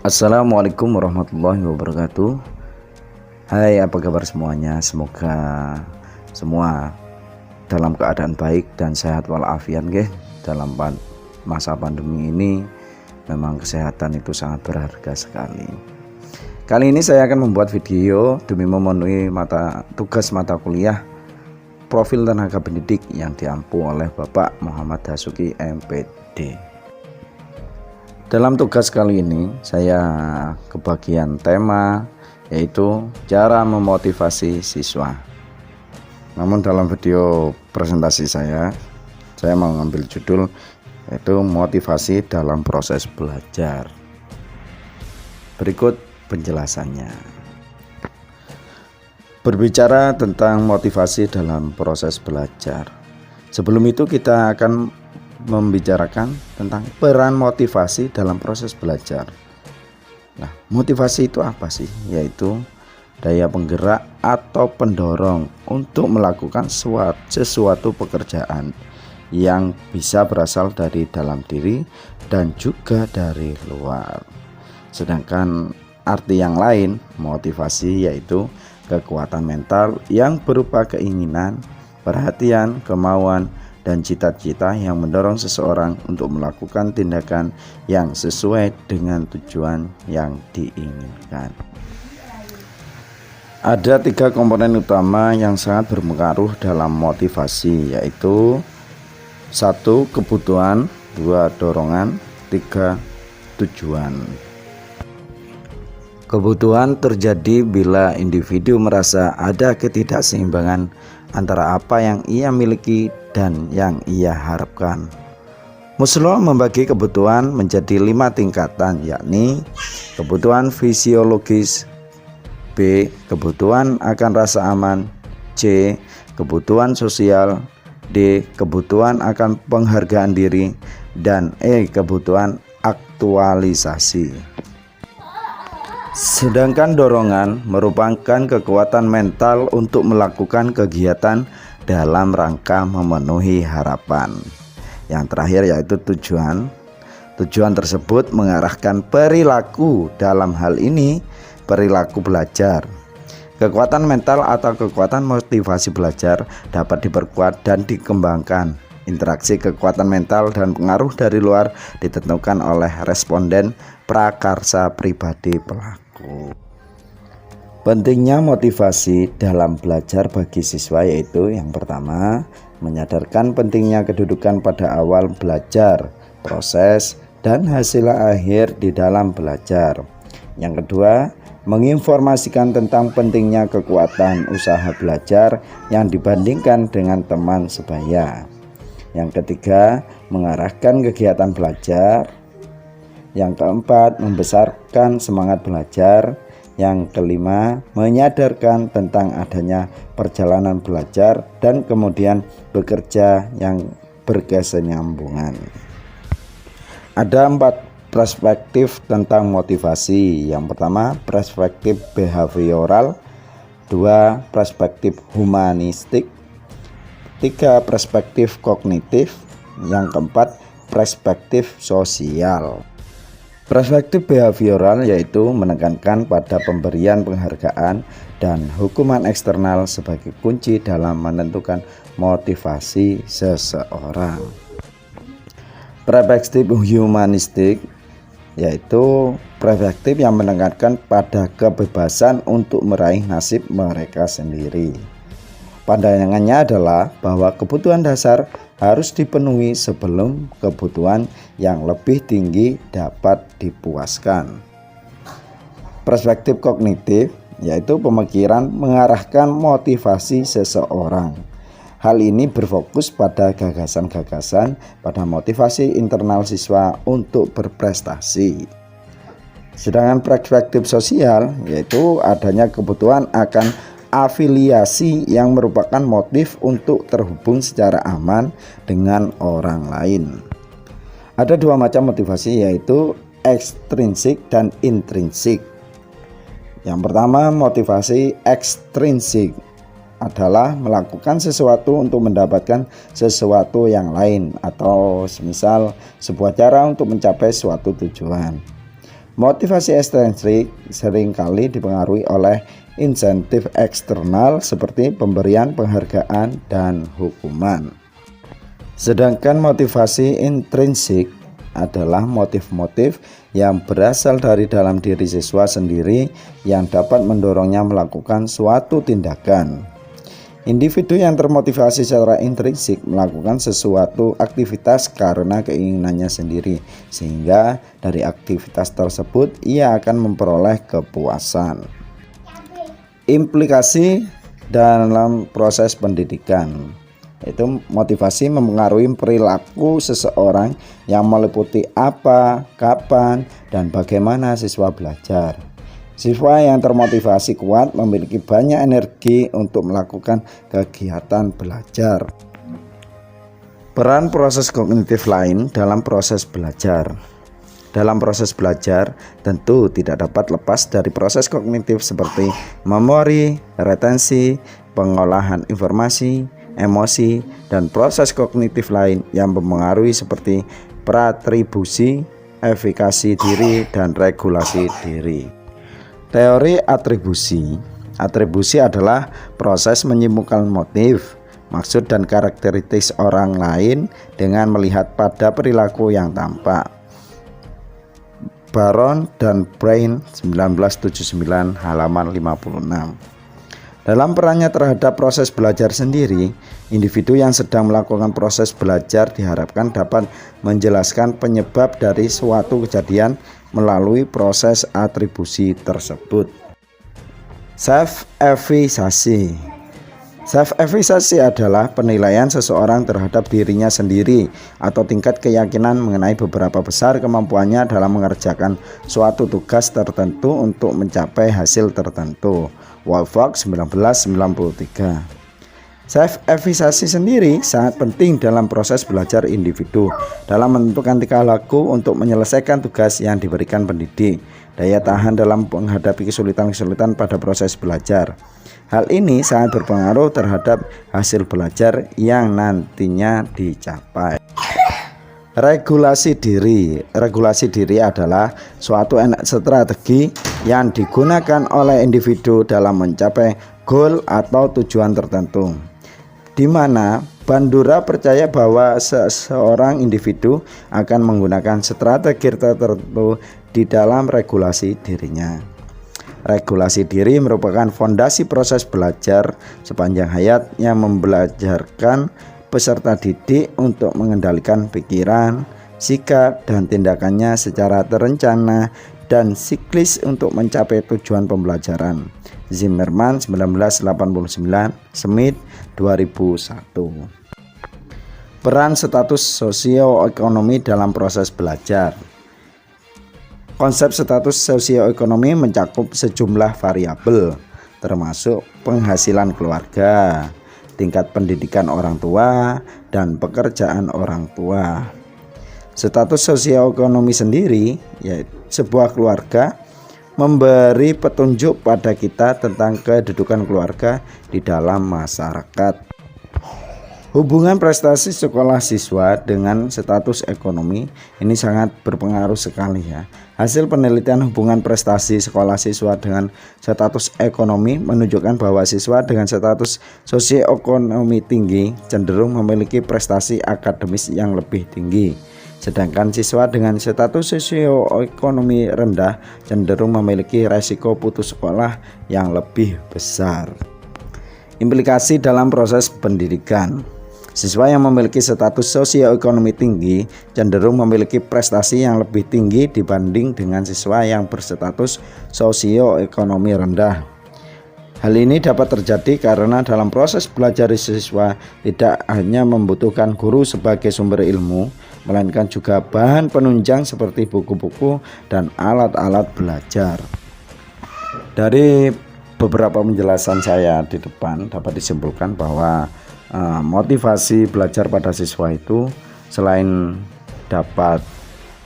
Assalamualaikum warahmatullahi wabarakatuh. Hai, apa kabar semuanya? Semoga semua dalam keadaan baik dan sehat walafiat nggih. Dalam masa pandemi ini memang kesehatan itu sangat berharga sekali. Kali ini saya akan membuat video demi memenuhi tugas mata kuliah profil tenaga pendidik yang diampu oleh Bapak Muhammad Dasuki MPD. Dalam tugas kali ini saya kebagian tema yaitu cara memotivasi siswa. Namun dalam video presentasi saya mengambil judul yaitu motivasi dalam proses belajar. Berikut penjelasannya. Berbicara tentang motivasi dalam proses belajar. Sebelum itu kita akan membicarakan tentang peran motivasi dalam proses belajar. Nah, motivasi itu apa sih? Yaitu daya penggerak atau pendorong untuk melakukan sesuatu pekerjaan yang bisa berasal dari dalam diri dan juga dari luar. Sedangkan arti yang lain, motivasi yaitu kekuatan mental yang berupa keinginan, perhatian, kemauan, dan cita-cita yang mendorong seseorang untuk melakukan tindakan yang sesuai dengan tujuan yang diinginkan. Ada 3 komponen utama yang sangat berpengaruh dalam motivasi, yaitu 1. Kebutuhan, 2. Dorongan, 3. Tujuan. Kebutuhan terjadi bila individu merasa ada ketidakseimbangan antara apa yang ia miliki dan yang ia harapkan. Maslow membagi kebutuhan menjadi 5 tingkatan, yakni kebutuhan fisiologis, B. kebutuhan akan rasa aman, C. kebutuhan sosial, D. kebutuhan akan penghargaan diri, dan E. kebutuhan aktualisasi. Sedangkan dorongan merupakan kekuatan mental untuk melakukan kegiatan dalam rangka memenuhi harapan. Yang terakhir yaitu tujuan. Tujuan tersebut mengarahkan perilaku, dalam hal ini perilaku belajar. Kekuatan mental atau kekuatan motivasi belajar dapat diperkuat dan dikembangkan. Interaksi kekuatan mental dan pengaruh dari luar ditentukan oleh responden prakarsa pribadi pelaku. Pentingnya motivasi dalam belajar bagi siswa yaitu yang pertama, menyadarkan pentingnya kedudukan pada awal belajar, proses, dan hasil akhir di dalam belajar. Yang kedua, menginformasikan tentang pentingnya kekuatan usaha belajar yang dibandingkan dengan teman sebaya. Yang ketiga, mengarahkan kegiatan belajar. Yang keempat, membesarkan semangat belajar. Yang kelima, menyadarkan tentang adanya perjalanan belajar dan kemudian bekerja yang berkesinambungan. Ada 4 perspektif tentang motivasi. Yang pertama, perspektif behavioral, 2 perspektif humanistik, 3 perspektif kognitif, yang keempat perspektif sosial. Perspektif behavioral yaitu menekankan pada pemberian penghargaan dan hukuman eksternal sebagai kunci dalam menentukan motivasi seseorang. Perspektif humanistik yaitu perspektif yang menekankan pada kebebasan untuk meraih nasib mereka sendiri. Pandangannya adalah bahwa kebutuhan dasar harus dipenuhi sebelum kebutuhan yang lebih tinggi dapat dipuaskan. Perspektif kognitif yaitu pemikiran mengarahkan motivasi seseorang. Hal ini berfokus pada gagasan-gagasan pada motivasi internal siswa untuk berprestasi. Sedangkan perspektif sosial yaitu adanya kebutuhan akan afiliasi yang merupakan motif untuk terhubung secara aman dengan orang lain. Ada 2 macam motivasi yaitu ekstrinsik dan intrinsik. Yang pertama, motivasi ekstrinsik adalah melakukan sesuatu untuk mendapatkan sesuatu yang lain atau semisal sebuah cara untuk mencapai suatu tujuan. Motivasi ekstrinsik seringkali dipengaruhi oleh insentif eksternal seperti pemberian penghargaan dan hukuman. Sedangkan motivasi intrinsik adalah motif-motif yang berasal dari dalam diri siswa sendiri yang dapat mendorongnya melakukan suatu tindakan. Individu yang termotivasi secara intrinsik melakukan sesuatu aktivitas karena keinginannya sendiri, sehingga dari aktivitas tersebut ia akan memperoleh kepuasan. Implikasi dalam proses pendidikan, itu motivasi mempengaruhi perilaku seseorang yang meliputi apa, kapan, dan bagaimana siswa belajar. Siswa yang termotivasi kuat memiliki banyak energi untuk melakukan kegiatan belajar. Peran proses kognitif lain dalam proses belajar. Dalam proses belajar tentu tidak dapat lepas dari proses kognitif seperti memori, retensi, pengolahan informasi, emosi, dan proses kognitif lain yang mempengaruhi seperti pratribusi, efikasi diri, dan regulasi diri. Teori atribusi. Atribusi adalah proses menyimpulkan motif, maksud, dan karakteristik orang lain dengan melihat pada perilaku yang tampak. Baron dan Brain 1979 halaman 56. Dalam perannya terhadap proses belajar sendiri, individu yang sedang melakukan proses belajar diharapkan dapat menjelaskan penyebab dari suatu kejadian melalui proses atribusi tersebut. Self-efficacy. Self-efficacy adalah penilaian seseorang terhadap dirinya sendiri atau tingkat keyakinan mengenai beberapa besar kemampuannya dalam mengerjakan suatu tugas tertentu untuk mencapai hasil tertentu. Wolfgang 1993. Self-efficacy sendiri sangat penting dalam proses belajar individu dalam menentukan tingkah laku untuk menyelesaikan tugas yang diberikan pendidik, daya tahan dalam menghadapi kesulitan-kesulitan pada proses belajar. Hal ini sangat berpengaruh terhadap hasil belajar yang nantinya dicapai. Regulasi diri. Regulasi diri adalah suatu strategi yang digunakan oleh individu dalam mencapai goal atau tujuan tertentu, di mana Bandura percaya bahwa seseorang individu akan menggunakan strategi tertentu di dalam regulasi dirinya. Regulasi diri merupakan fondasi proses belajar sepanjang hayat yang membelajarkan peserta didik untuk mengendalikan pikiran, sikap, dan tindakannya secara terencana dan siklis untuk mencapai tujuan pembelajaran. Zimmerman 1989, Smith 2001. Peran status sosioekonomi dalam proses belajar. Konsep status sosioekonomi mencakup sejumlah variabel, termasuk penghasilan keluarga, tingkat pendidikan orang tua, dan pekerjaan orang tua. Status sosioekonomi sendiri, yaitu sebuah keluarga, memberi petunjuk pada kita tentang kedudukan keluarga di dalam masyarakat. Hubungan prestasi sekolah siswa dengan status ekonomi ini sangat berpengaruh sekali ya. Hasil penelitian hubungan prestasi sekolah siswa dengan status ekonomi menunjukkan bahwa siswa dengan status sosioekonomi tinggi cenderung memiliki prestasi akademis yang lebih tinggi. Sedangkan siswa dengan status sosioekonomi rendah cenderung memiliki resiko putus sekolah yang lebih besar. Implikasi dalam proses pendidikan. Siswa yang memiliki status sosioekonomi tinggi cenderung memiliki prestasi yang lebih tinggi dibanding dengan siswa yang berstatus sosioekonomi rendah. Hal ini dapat terjadi karena dalam proses belajar siswa tidak hanya membutuhkan guru sebagai sumber ilmu, melainkan juga bahan penunjang seperti buku-buku dan alat-alat belajar. Dari beberapa penjelasan saya di depan dapat disimpulkan bahwa motivasi belajar pada siswa itu selain dapat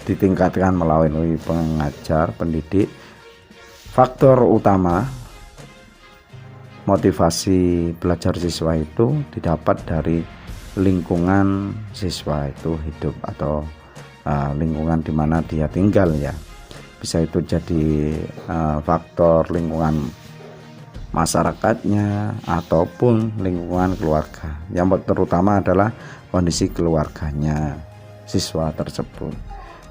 ditingkatkan melalui pengajar, pendidik, faktor utama motivasi belajar siswa itu didapat dari lingkungan siswa itu hidup atau lingkungan di mana dia tinggal ya. Bisa itu jadi faktor lingkungan masyarakatnya ataupun lingkungan keluarga. Yang terutama adalah kondisi keluarganya siswa tersebut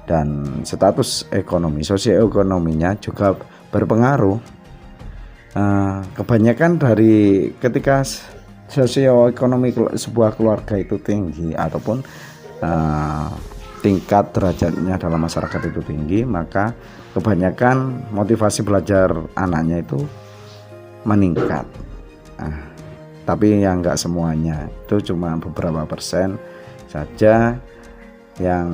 dan status ekonomi, sosioekonominya juga berpengaruh. Kebanyakan dari ketika sosioekonomi sebuah keluarga itu tinggi ataupun tingkat derajatnya dalam masyarakat itu tinggi, maka kebanyakan motivasi belajar anaknya itu meningkat. Tapi yang enggak semuanya, itu cuma beberapa persen saja yang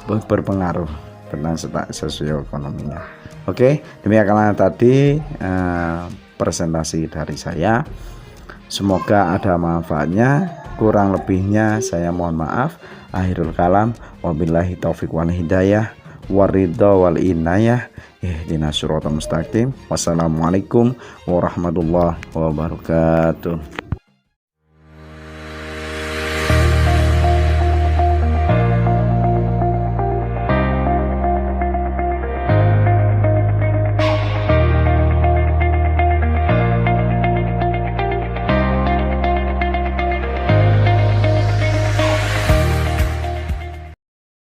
berpengaruh tentang sosioekonominya. Oke, demikianlah tadi presentasi dari saya. Semoga ada manfaatnya. Kurang lebihnya saya mohon maaf. Akhirul kalam, wabillahi taufiq wal hidayah, waridha wal inayah, ihdinas siratal mustaqim. Wassalamualaikum warahmatullahi wabarakatuh.